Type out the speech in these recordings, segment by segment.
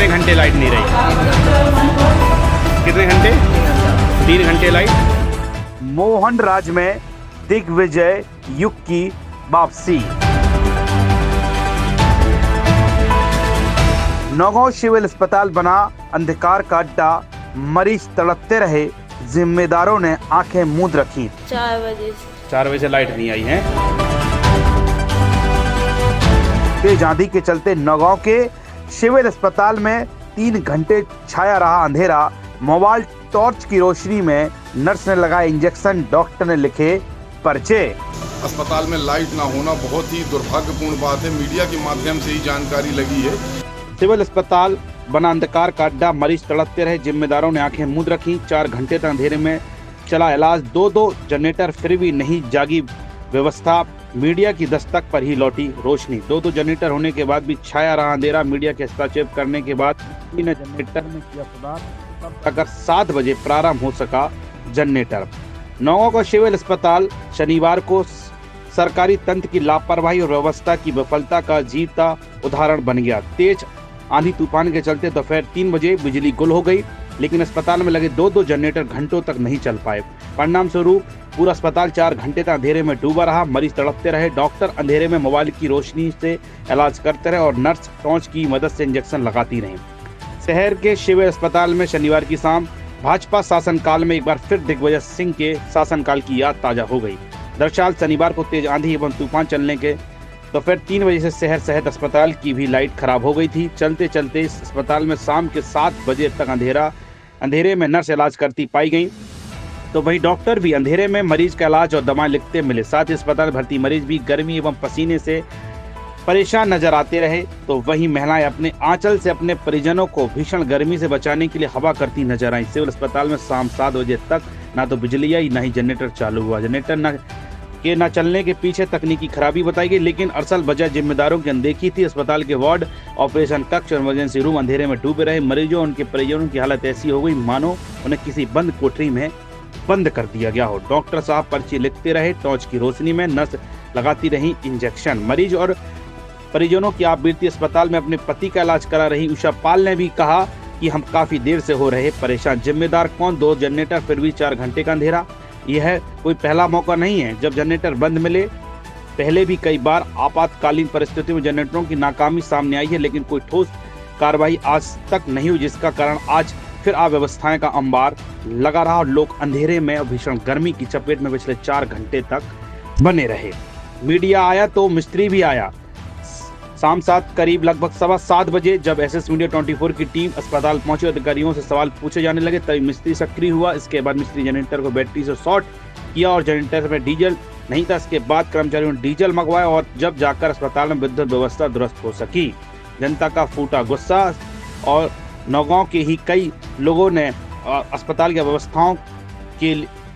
कितने घंटे लाइट नहीं रही? कितने घंटे? 3 घंटे लाइट। मोहन राज में दिग्विजय युग की वापसी। नौगांव सिविल अस्पताल बना अंधकार का अड्डा, मरीज तड़पते रहे, जिम्मेदारों ने आंखें मूंद रखी। 4 बजे से लाइट नहीं आई है। तेज आंधी के चलते नौगांव के सिविल अस्पताल में 3 घंटे छाया रहा अंधेरा। मोबाइल टॉर्च की रोशनी में नर्स ने लगाया इंजेक्शन, डॉक्टर ने लिखे पर्चे। अस्पताल में लाइट ना होना बहुत ही दुर्भाग्यपूर्ण बात है। मीडिया के माध्यम से ही जानकारी लगी है। सिविल अस्पताल बना अंधकार का अड्डा, मरीज तड़पते रहे, जिम्मेदारों ने आंखें मूंद रखी। 4 घंटे तक अंधेरे में चला इलाज, 2 जनरेटर, फिर भी नहीं जागी व्यवस्था। मीडिया की दस्तक पर ही लौटी रोशनी। 2 जनरेटर होने के बाद भी छाया रहा अंधेरा। मीडिया के हस्तक्षेप करने के बाद 3 जनरेटर में किया सुधार, तब तक 7 बजे प्रारंभ हो सका जनरेटर। नौगांव का सिविल अस्पताल शनिवार को सरकारी तंत्र की लापरवाही और व्यवस्था की विफलता का जीता उदाहरण बन गया। तेज आंधी तूफान के चलते दोपहर 3 बजे बिजली गुल हो गई, लेकिन अस्पताल में लगे 2 जनरेटर घंटों तक नहीं चल पाए। परिणाम स्वरूप पूरा अस्पताल 4 घंटे तक अंधेरे में डूबा रहा। मरीज तड़पते रहे, डॉक्टर अंधेरे में मोबाइल की रोशनी से इलाज करते रहे और नर्स टॉर्च की मदद से इंजेक्शन लगाती रही। शहर के सिविल अस्पताल में शनिवार की शाम भाजपा शासनकाल में एक बार फिर दिग्विजय सिंह के शासनकाल की याद ताजा हो गई। दरअसल शनिवार को तेज आंधी एवं तूफान चलने के दोपहर 3 बजे से शहर सहित अस्पताल की भी लाइट खराब हो गई थी। चलते चलते इस अस्पताल में शाम के 7 बजे तक अंधेरे में नर्स इलाज करती पाई गई, तो वहीं डॉक्टर भी अंधेरे में मरीज का इलाज और दवाएं लिखते मिले। साथ ही अस्पताल भर्ती मरीज भी गर्मी एवं पसीने से परेशान नजर आते रहे, तो वहीं महिलाएं अपने आंचल से अपने परिजनों को भीषण गर्मी से बचाने के लिए हवा करती नजर आई। सिविल अस्पताल में शाम 7 बजे तक ना तो बिजली आई, ना ही जनरेटर चालू हुआ। जनरेटर न चलने के पीछे तकनीकी खराबी बताई गई, लेकिन असल वजह जिम्मेदारों की अनदेखी थी। अस्पताल के वार्ड, ऑपरेशन कक्ष और इमरजेंसी रूम अंधेरे में डूबे रहे। मरीजों और उनके परिजनों की हालत ऐसी हो गई मानो उन्हें किसी बंद कोठरी में बंद कर दिया गया हो। डॉक्टर साहब पर्ची लिखते रहे, टॉर्च की रोशनी में नर्स लगाती रही इंजेक्शन। मरीज और परिजनों की आप बीती अस्पताल में अपने पति का इलाज करा रही उषा पाल ने भी कहा कि हम काफी देर से हो रहे परेशान। जिम्मेदार कौन? 2 जनरेटर, फिर भी 4 घंटे का अंधेरा। यह कोई पहला मौका नहीं है जब जनरेटर बंद मिले। पहले भी कई बार आपातकालीन परिस्थितियों में जनरेटरों की नाकामी सामने आई है, लेकिन कोई ठोस कार्रवाई आज तक नहीं हुई, जिसका कारण आज फिर अव्यवस्थाएं का अंबार लगा रहा और लोग अंधेरे में और भीषण गर्मी की चपेट में पिछले 4 घंटे तक बने रहे। मीडिया आया तो मिस्त्री भी आया। शाम 7 करीब लगभग 7:15 बजे जब एसएस मीडिया 24 की टीम अस्पताल पहुंची, अधिकारियों से सवाल पूछे जाने लगे, तभी मिस्त्री सक्रिय हुआ। इसके बाद मिस्त्री जनरेटर को बैटरी से शॉर्ट किया और जनरेटर में डीजल नहीं था। इसके बाद कर्मचारियों ने डीजल मंगवाया और जब जाकर अस्पताल में विद्युत व्यवस्था दुरुस्त हो सकी। जनता का फूटा गुस्सा और नौगांव के ही कई लोगों ने अस्पताल की व्यवस्थाओं के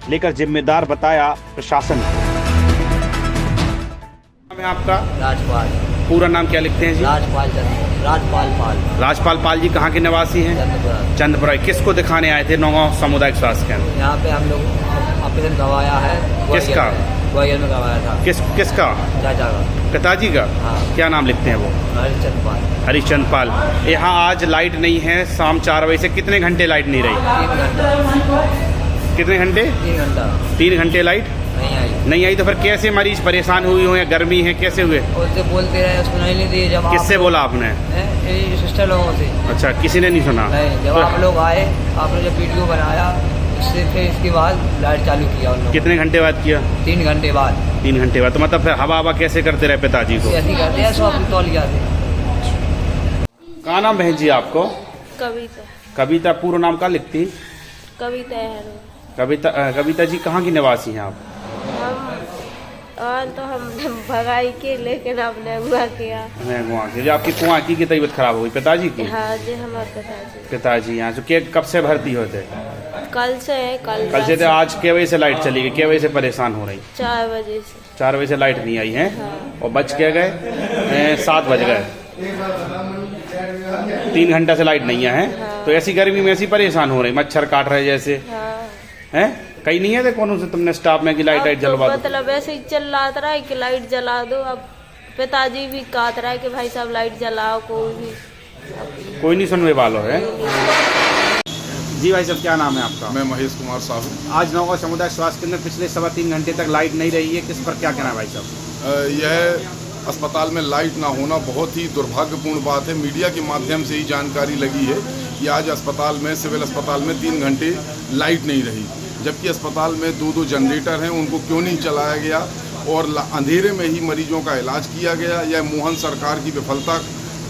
लेकर जिम्मेदार बताया प्रशासन। आपका राजपाल। पूरा नाम क्या लिखते हैं जी? राजपाल पाल। राजपाल पाल जी कहाँ के निवासी हैं? चंद्रपुरा। किसको दिखाने आए थे नौगांव सामुदायिक स्वास्थ्य केंद्र? यहाँ पे हम लोग ऑपरेशन करवाया है। किसका? ग्वालियर में करवाया था। किसका? चाचा का। पिताजी का? हाँ। क्या नाम लिखते हैं वो? हरिश्चंद्र पाल। हरिश्चंद्र पाल। यहाँ आज लाइट नहीं है, शाम 4 बजे से कितने घंटे लाइट नहीं रही? 3 घंटा। कितने घंटे? 3 घंटा। 3 घंटे लाइट नहीं आई। तो फिर कैसे मरीज परेशान हुई हो या गर्मी है, कैसे हुए? उससे बोलते रहे, उसको नहीं दिए। जब किससे बोला आपने? सिस्टर लोगों से। अच्छा, किसी ने नहीं सुना? नहीं, जब आप लोग आए, आपने जब वीडियो बनाया, उससे फिर इसके बाद लाइट चालू किया उन लोगों। कितने घंटे बाद किया? 3 घंटे बाद। 3 घंटे बाद। तो मतलब फिर हवा कैसे करते रहे पिताजी को? ऐसे करते हैं, 100 तौलिया से। क्या नाम बहन जी आपको? कविता। कविता। पूरा नाम क्या लिखती? कविता है। कविता जी कहाँ की निवासी हैं आप? तो हम भगाई के, लेकिन आपने हुआ किया। आपकी कुआं की तबीयत खराब हो गई पिताजी की? हाँ जी, हमारे पिताजी यहाँ तो कब से भर्ती होते? कल से है। कल से। तो आज क्या वजह से लाइट चली गई? क्या वजह से परेशान हो रही? 4 बजे से। 4 बजे से लाइट नहीं आई है। हाँ। और बज क्या गए? 7 बज गए। 3 घंटा से लाइट नहीं है। हाँ। तो ऐसी गर्मी में ऐसी परेशान हो रही, मच्छर काट रहे जैसे हैं? कहीं नहीं है कौन से तुमने स्टाफ में कि लाइट जलवा दो? मतलब ऐसे ही चल रहा है कि लाइट जला दो। अब पिताजी भी कहते रहा है कि भाई साहब लाइट जलाओ। कोई भी कोई नहीं सुनने वालों है। जी भाई साहब, क्या नाम है आपका? मैं महेश कुमार साहू। आज नौगांव सामुदायिक स्वास्थ्य केंद्र में पिछले 3.25 घंटे तक लाइट नहीं रही है, किस पर क्या कहना है भाई साहब? यह अस्पताल में लाइट ना होना बहुत ही दुर्भाग्यपूर्ण बात है। मीडिया के माध्यम से ही जानकारी लगी है कि आज अस्पताल में, सिविल अस्पताल में 3 घंटे लाइट नहीं रही, जबकि अस्पताल में 2 जनरेटर हैं, उनको क्यों नहीं चलाया गया और अंधेरे में ही मरीजों का इलाज किया गया। यह मोहन सरकार की विफलता,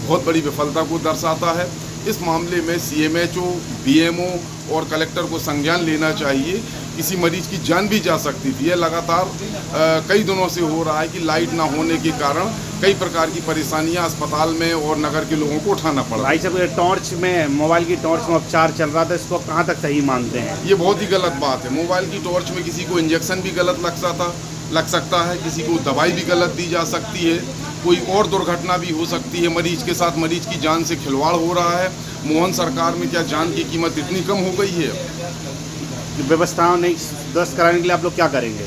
बहुत बड़ी विफलता को दर्शाता है। इस मामले में CMHO, BMO और कलेक्टर को संज्ञान लेना चाहिए। किसी मरीज की जान भी जा सकती थी। यह लगातार कई दिनों से हो रहा है कि लाइट ना होने के कारण कई प्रकार की परेशानियां अस्पताल में और नगर के लोगों को उठाना पड़ा। भाई साहब, टॉर्च में, मोबाइल की टॉर्च में उपचार चल रहा था, इसको कहाँ तक सही मानते हैं? ये बहुत ही गलत बात है। मोबाइल की टॉर्च में किसी को इंजेक्शन भी गलत लग सकता है, किसी को दवाई भी गलत दी जा सकती है, कोई और दुर्घटना भी हो सकती है मरीज के साथ। मरीज की जान से खिलवाड़ हो रहा है। मोहन सरकार में क्या जान की कीमत इतनी कम हो गई है? व्यवस्थाओं नहीं दुरुस्त कराने के लिए आप लोग क्या करेंगे?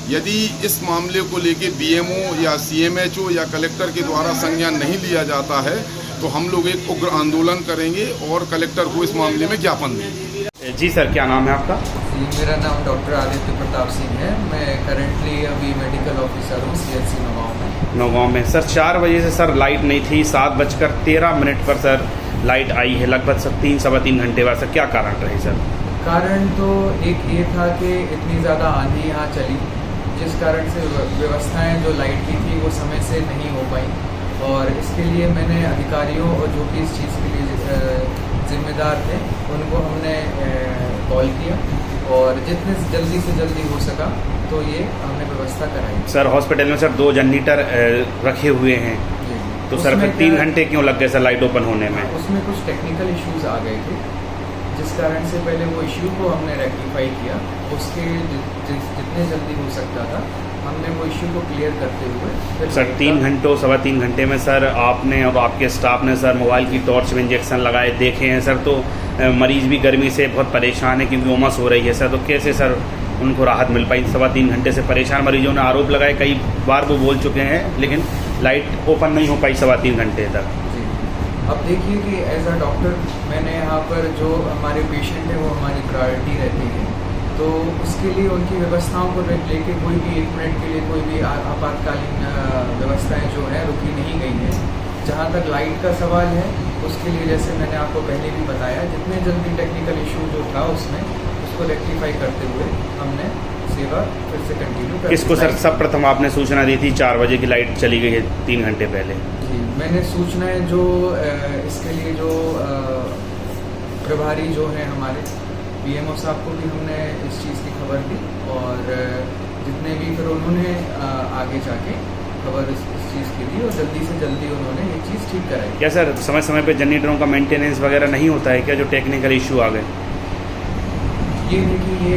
यदि इस मामले को लेके BMO या CMHO या कलेक्टर के द्वारा संज्ञान नहीं लिया जाता है तो हम लोग एक उग्र आंदोलन करेंगे और कलेक्टर को इस मामले में ज्ञापन देंगे। जी सर, क्या नाम है आपका? जी, मेरा नाम डॉक्टर आदित्य प्रताप सिंह है। मैं करंटली अभी मेडिकल ऑफिसर हूँ CHC नौगांव में। नौगांव में सर 4 बजे से सर लाइट नहीं थी, 7:13 पर सर लाइट आई है, लगभग 3-3.25 घंटे बाद। सर क्या कारण रहे सर? कारण तो एक ये था कि इतनी ज़्यादा आंधी यहाँ चली, जिस कारण से व्यवस्थाएं जो लाइट की थी वो समय से नहीं हो पाई, और इसके लिए मैंने अधिकारियों और जो कि इस चीज़ के लिए जिम्मेदार थे उनको हमने कॉल किया और जितने जल्दी से जल्दी हो सका तो ये हमने व्यवस्था कराई। सर हॉस्पिटल में सर 2 जनरेटर रखे हुए हैं, तो सर फिर 3 घंटे क्यों लग गए सर लाइट ओपन होने में? उसमें कुछ टेक्निकल इश्यूज आ गए थे, जिस कारण से पहले वो इश्यू को हमने रेक्टिफाई किया। उसके जितने जल्दी हो सकता था हमने वो इश्यू को क्लियर करते हुए सर 3 घंटों 3.25 घंटे में सर आपने और आपके स्टाफ ने सर मोबाइल की टॉर्च में इंजेक्शन लगाए देखे हैं सर, तो मरीज भी गर्मी से बहुत परेशान है क्योंकि उमस हो रही है सर, तो कैसे सर उनको राहत मिल पाई? 3.25 घंटे से परेशान मरीजों ने आरोप लगाए, कई बार वो बोल चुके हैं, लेकिन लाइट ओपन नहीं हो पाई 3.25 घंटे तक। जी, अब देखिए कि एज अ डॉक्टर मैंने यहाँ पर जो हमारे पेशेंट हैं वो हमारी प्रायोरिटी रहती है, तो उसके लिए उनकी व्यवस्थाओं को लेके कोई भी 1 मिनट के लिए कोई भी आपातकालीन व्यवस्थाएं जो है रुकी नहीं गई हैं। जहाँ तक लाइट का सवाल है उसके लिए जैसे मैंने आपको पहले भी बताया, जितने जल्दी टेक्निकल इशू जो था उसमें उसको रेक्टिफाई करते हुए हमने सेवा फिर से कंटिन्यू कर। किसको सर सर्वप्रथम आपने सूचना दी थी 4 बजे की लाइट चली गई है 3 घंटे पहले? जी, मैंने सूचनाएं जो इसके लिए जो प्रभारी जो हैं हमारे BMO साहब को भी हमने इस चीज़ की खबर दी, और जितने भी फिर उन्होंने आगे जाके खबर इस चीज़ की दी और जल्दी से जल्दी उन्होंने ये चीज़ ठीक कराई। क्या सर समय समय पे जनरेटरों का मेंटेनेंस वगैरह नहीं होता है क्या, जो टेक्निकल इशू आ गए? ये देखिए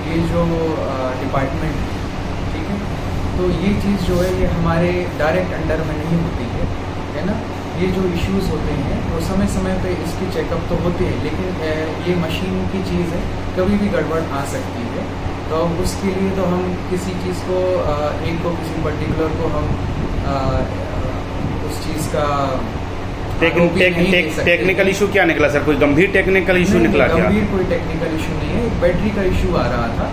ये जो डिपार्टमेंट, ठीक है, तो ये चीज़ जो है ये हमारे डायरेक्ट अंडर में नहीं होती है ना। ये जो इश्यूज होते हैं वो समय समय पे इसकी चेकअप तो होते हैं, लेकिन ये मशीन की चीज़ है, कभी भी गड़बड़ आ सकती है। तो उसके लिए तो हम किसी चीज़ को किसी पर्टिकुलर को हम उस चीज़ का टेक्निकल इशू क्या निकला सर? कोई गंभीर टेक्निकल इशू निकला क्या? गंभीर कोई टेक्निकल इशू नहीं है, एक बैटरी का इशू आ रहा था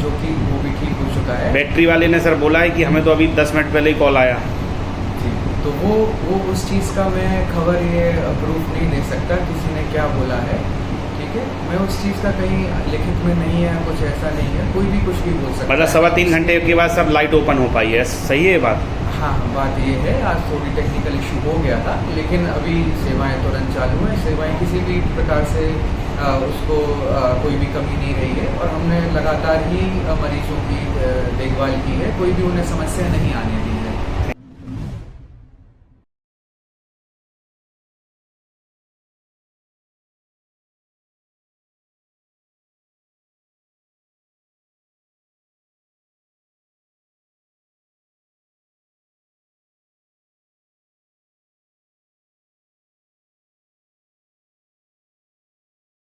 जो कि वो भी ठीक हो चुका है। बैटरी वाले ने सर बोला है कि हमें तो अभी 10 मिनट पहले ही कॉल आया। तो वो उस चीज़ का मैं खबर ये प्रूफ नहीं दे सकता किसी ने क्या बोला है, ठीक है। मैं उस चीज़ का कहीं लिखित में नहीं है, कुछ ऐसा नहीं है, कोई भी कुछ भी बोल सकता है। मतलब 3.25 घंटे के बाद सब लाइट ओपन हो पाई है, सही है बात? हाँ, बात ये है, आज थोड़ी टेक्निकल इशू हो गया था, लेकिन अभी सेवाएं तुरंत चालू हैं। सेवाएं किसी भी प्रकार से उसको कोई भी कमी नहीं रही है, और हमने लगातार ही मरीजों की देखभाल की है, कोई भी उन्हें समस्या नहीं आने दी है।